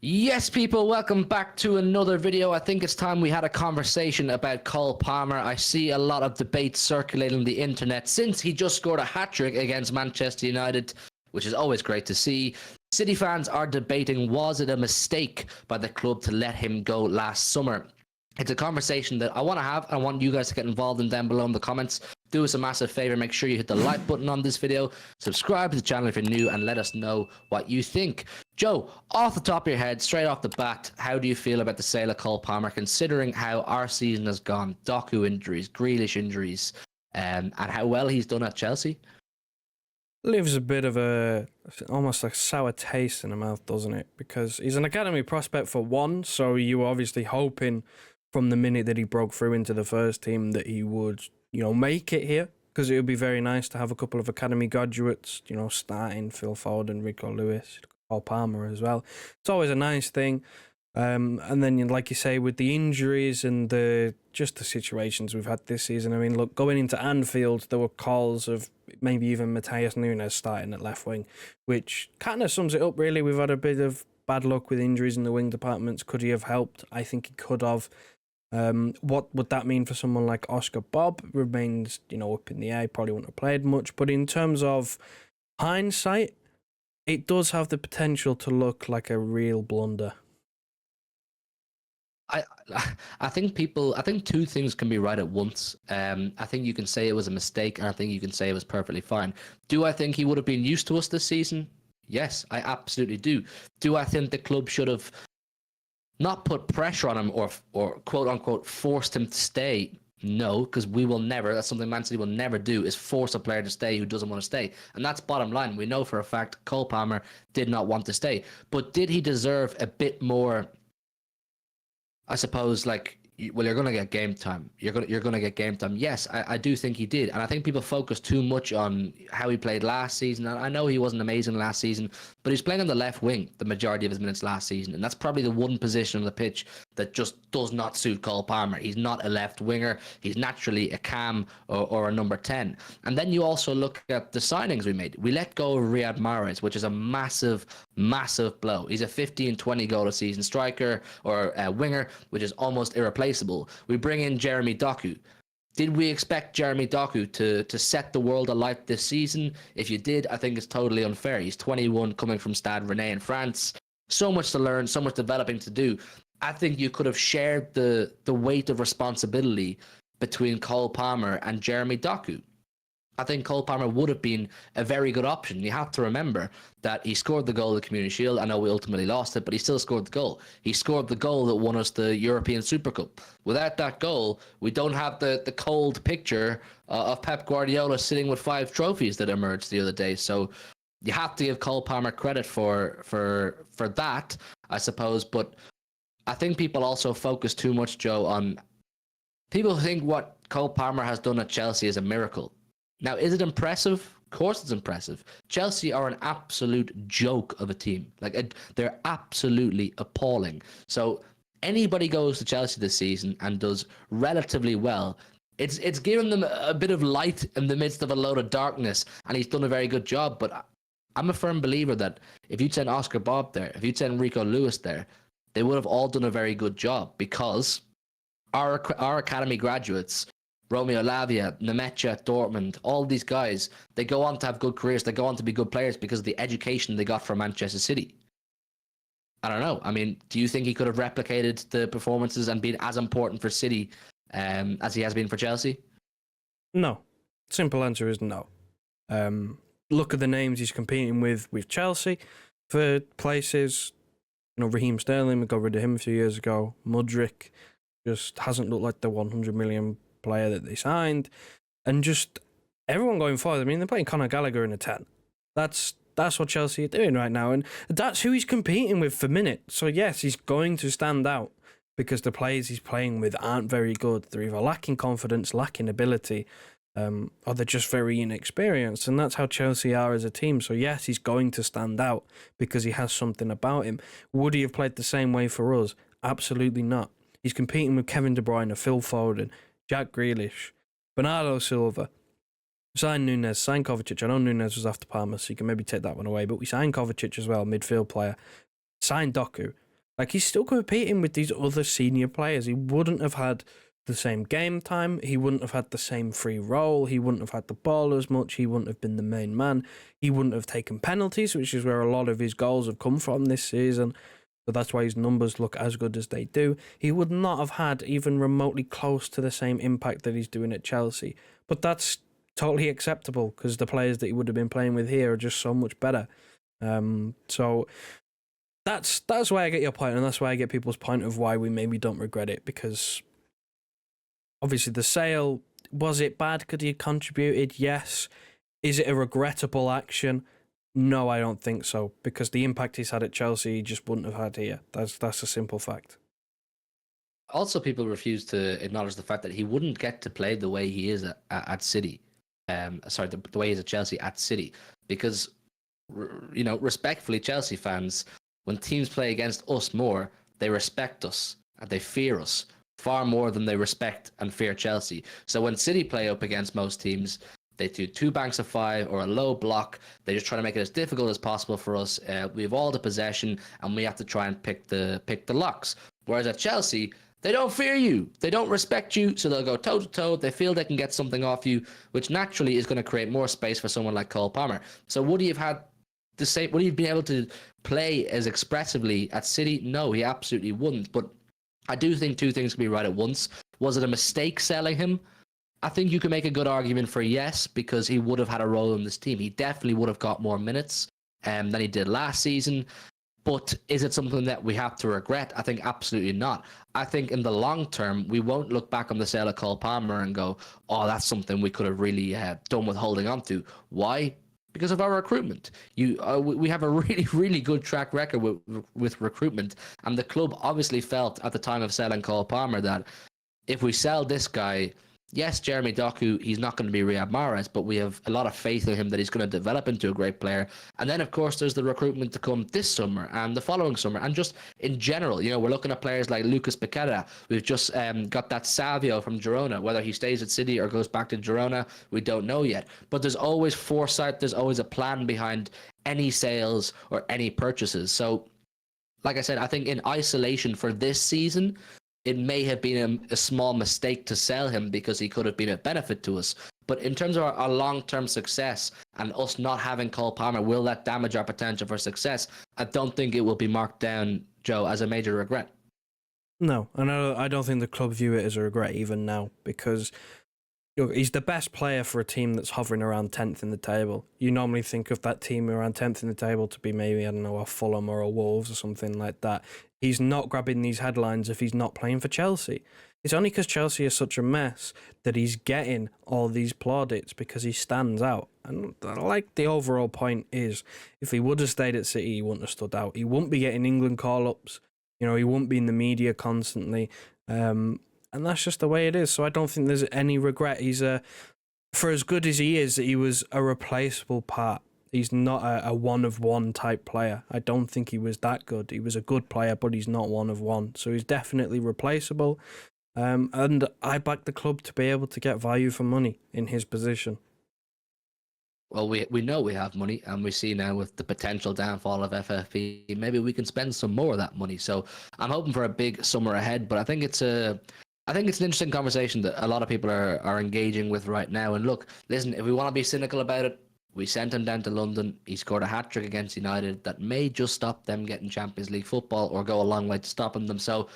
Yes, people, welcome back to another video. I think it's time we had a conversation about Cole Palmer. I see a lot of debate circulating on the internet since he just scored a hat-trick against Manchester United, which is always great to see. City fans are debating, was it a mistake by the club to let him go last summer? It's a conversation that I want to have. I want you guys to get involved in down below in the comments. Do us a massive favor. Make sure you hit the like button on this video. Subscribe to the channel if you're new and let us know what you think. Joe, off the top of your head, straight off the bat, how do you feel about the sale of Cole Palmer, considering how our season has gone? Doku injuries, Grealish injuries, and how well he's done at Chelsea? Leaves a bit of almost like sour taste in the mouth, doesn't it? Because he's an academy prospect for one, so you were obviously hoping from the minute that he broke through into the first team that he would, make it here. Because it would be very nice to have a couple of academy graduates, starting Phil Foden, Rico Lewis, Cole Palmer as well. It's always a nice thing. And then, like you say, with the injuries and the situations we've had this season, I mean, look, going into Anfield, there were calls of maybe even Matheus Nunes starting at left wing, which kind of sums it up, really. We've had a bit of bad luck with injuries in the wing departments. Could he have helped? I think he could have. What would that mean for someone like Oscar Bob? Remains, up in the air. Probably wouldn't have played much. But in terms of hindsight, it does have the potential to look like a real blunder. I think two things can be right at once. I think you can say it was a mistake, and I think you can say it was perfectly fine. Do I think he would have been used to us this season? Yes, I absolutely do. Do I think the club should have not put pressure on him or quote unquote forced him to stay? No, because we will never. That's something Man City will never do, is force a player to stay who doesn't want to stay. And that's bottom line. We know for a fact Cole Palmer did not want to stay. But did he deserve a bit more? I suppose, you're going to get game time. You're going to get game time. Yes, I do think he did. And I think people focus too much on how he played last season. And I know he wasn't amazing last season, but he's playing on the left wing the majority of his minutes last season. And that's probably the one position on the pitch that just does not suit Cole Palmer. He's not a left winger. He's naturally a cam or a number 10. And then you also look at the signings we made. We let go of Riyad Mahrez, which is a massive, massive blow. He's a 15, 20 goal a season striker or a winger, which is almost irreplaceable. We bring in Jeremy Doku. Did we expect Jeremy Doku to set the world alight this season? If you did, I think it's totally unfair. He's 21, coming from Stade Rennais in France. So much to learn, so much developing to do. I think you could have shared the weight of responsibility between Cole Palmer and Jeremy Doku. I think Cole Palmer would have been a very good option. You have to remember that he scored the goal of the Community Shield. I know we ultimately lost it, but he still scored the goal. He scored the goal that won us the European Super Cup. Without that goal, we don't have the cold picture of Pep Guardiola sitting with 5 trophies that emerged the other day. So you have to give Cole Palmer credit for that, I suppose. But I think people also focus too much, Joe, on... People think what Cole Palmer has done at Chelsea is a miracle. Now, is it impressive? Of course it's impressive. Chelsea are an absolute joke of a team. They're absolutely appalling. So anybody goes to Chelsea this season and does relatively well, it's given them a bit of light in the midst of a load of darkness, and he's done a very good job. But I'm a firm believer that if you'd send Oscar Bob there, if you'd send Rico Lewis there, they would have all done a very good job, because our academy graduates, Romeo Lavia, Nemecha, Dortmund, all these guys, they go on to have good careers. They go on to be good players because of the education they got from Manchester City. I don't know. I mean, do you think he could have replicated the performances and been as important for City as he has been for Chelsea? No. Simple answer is no. Look at the names he's competing with Chelsea for places. Raheem Sterling, we got rid of him a few years ago. Mudryk just hasn't looked like the 100 million player that they signed, and just everyone going forward. I mean, they're playing Conor Gallagher in a 10. That's what Chelsea are doing right now, and that's who he's competing with for minutes. So yes, he's going to stand out because the players he's playing with aren't very good. They're either lacking confidence, lacking ability, or they're just very inexperienced, and that's how Chelsea are as a team. So yes, he's going to stand out because he has something about him. Would he have played the same way for us? Absolutely not. He's competing with Kevin De Bruyne, Phil Foden, Jack Grealish, Bernardo Silva. Signed Nunes, signed Kovacic. I know Nunes was after Palmer, so you can maybe take that one away. But we signed Kovacic as well, midfield player. Signed Doku. Like, he's still competing with these other senior players. He wouldn't have had the same game time. He wouldn't have had the same free role. He wouldn't have had the ball as much. He wouldn't have been the main man. He wouldn't have taken penalties, which is where a lot of his goals have come from this season. So that's why his numbers look as good as they do. He would not have had even remotely close to the same impact that he's doing at Chelsea. But that's totally acceptable because the players that he would have been playing with here are just so much better. So that's why I get your point, and that's why I get people's point of why we maybe don't regret it, because obviously the sale, was it bad? Could he have contributed? Yes. Is it a regrettable action? No, I don't think so, because the impact he's had at Chelsea he just wouldn't have had here. That's a simple fact. Also, people refuse to acknowledge the fact that he wouldn't get to play the way he is at City. The way he is at Chelsea at City, because respectfully, Chelsea fans, when teams play against us more, they respect us and they fear us far more than they respect and fear Chelsea. So when City play up against most teams, they do 2 banks of 5 or a low block. They just try to make it as difficult as possible for us. We have all the possession and we have to try and pick the locks. Whereas at Chelsea, they don't fear you. They don't respect you, so they'll go toe-to-toe. They feel they can get something off you, which naturally is going to create more space for someone like Cole Palmer. So would he have had the same? Would he have been able to play as expressively at City? No, he absolutely wouldn't. But I do think 2 things can be right at once. Was it a mistake selling him? I think you can make a good argument for yes, because he would have had a role in this team. He definitely would have got more minutes than he did last season. But is it something that we have to regret? I think absolutely not. I think in the long term, we won't look back on the sale of Cole Palmer and go, oh, that's something we could have really done with holding on to. Why? Because of our recruitment. We have a really, really good track record with recruitment. And the club obviously felt at the time of selling Cole Palmer that if we sell this guy, yes, Jeremy Doku, he's not going to be Riyad Mahrez, but we have a lot of faith in him that he's going to develop into a great player. And then, of course, there's the recruitment to come this summer and the following summer. And just in general, we're looking at players like Lucas Paqueta. We've just got that Savio from Girona. Whether he stays at City or goes back to Girona, we don't know yet. But there's always foresight. There's always a plan behind any sales or any purchases. So, like I said, I think in isolation for this season, it may have been a small mistake to sell him because he could have been a benefit to us. But in terms of our long-term success and us not having Cole Palmer, will that damage our potential for success? I don't think it will be marked down, Joe, as a major regret. No, and I don't think the club view it as a regret even now, because he's the best player for a team that's hovering around 10th in the table. You normally think of that team around 10th in the table to be maybe, I don't know, a Fulham or a Wolves or something like that. He's not grabbing these headlines if he's not playing for Chelsea. It's only because Chelsea is such a mess that he's getting all these plaudits, because he stands out. And like the overall point is, if he would have stayed at City, he wouldn't have stood out. He wouldn't be getting England call-ups. He wouldn't be in the media constantly. And that's just the way it is. So I don't think there's any regret. He's for as good as he is, he was a replaceable part. He's not a one-of-one type player. I don't think he was that good. He was a good player, but he's not one-of-one. So he's definitely replaceable. And I back the club to be able to get value for money in his position. Well, we know we have money, and we see now with the potential downfall of FFP, maybe we can spend some more of that money. So I'm hoping for a big summer ahead, but I think it's an interesting conversation that a lot of people are engaging with right now. And look, listen, if we want to be cynical about it, we sent him down to London. He scored a hat-trick against United that may just stop them getting Champions League football or go a long way to stopping them. So,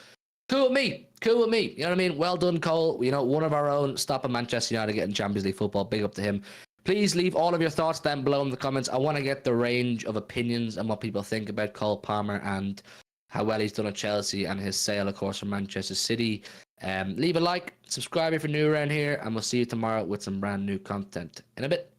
cool with me. You know what I mean? Well done, Cole. One of our own stopping Manchester United getting Champions League football. Big up to him. Please leave all of your thoughts down below in the comments. I want to get the range of opinions and what people think about Cole Palmer and how well he's done at Chelsea and his sale, of course, from Manchester City. Leave a like, subscribe if you're new around here, and we'll see you tomorrow with some brand new content. In a bit.